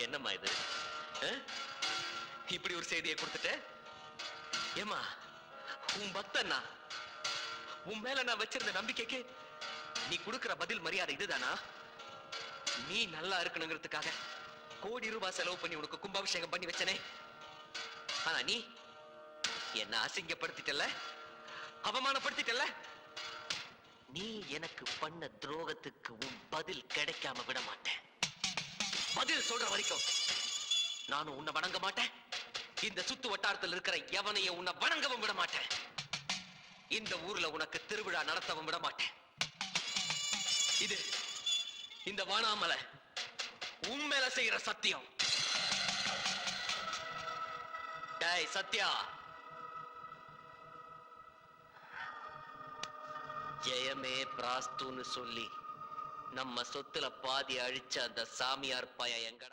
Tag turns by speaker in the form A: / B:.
A: என்னம்மா இது? இப்படி ஒரு செய்தியை கொடுத்துட்ட? ஏமா, உன் பக்தன்னா உன் மேல நான் வச்சிருந்த நம்பிக்கைக்கு நீ கொடுக்கிற பதில் மரியாதை இதுதானா? நீ நல்லா இருக்கணுங்கிறதுக்காக கோடி ரூபாய் செலவு பண்ணி உனக்கு கும்பாபிஷேகம் பண்ணி வச்சனே. ஆனா நீ என்ன அசிங்கப்படுத்திட்டல, அவமானப்படுத்திட்டல. நீ எனக்கு பண்ண துரோகத்துக்கு உன் பதில் கிடைக்காம விட மாட்டேன். பதில் சொல்ற வரைக்கும் நானும் உன்னை வணங்க மாட்டேன். இந்த சுத்து வட்டாரத்தில் இருக்கிற எவனையும் உன்னை வணங்கவும் விட மாட்டேன். இந்த ஊர்ல உனக்கு திருவிழா நடத்தவும் விட மாட்டேன். இது இந்த வானாமலை உன் மேல செய்யற சத்தியம். டேய் சத்யா, ஜெயமே பிராஸ்துன்னு சொல்லி நம்ம சொத்துல பாதி அழிச்ச அந்த சாமியார் பையன் எங்கடா?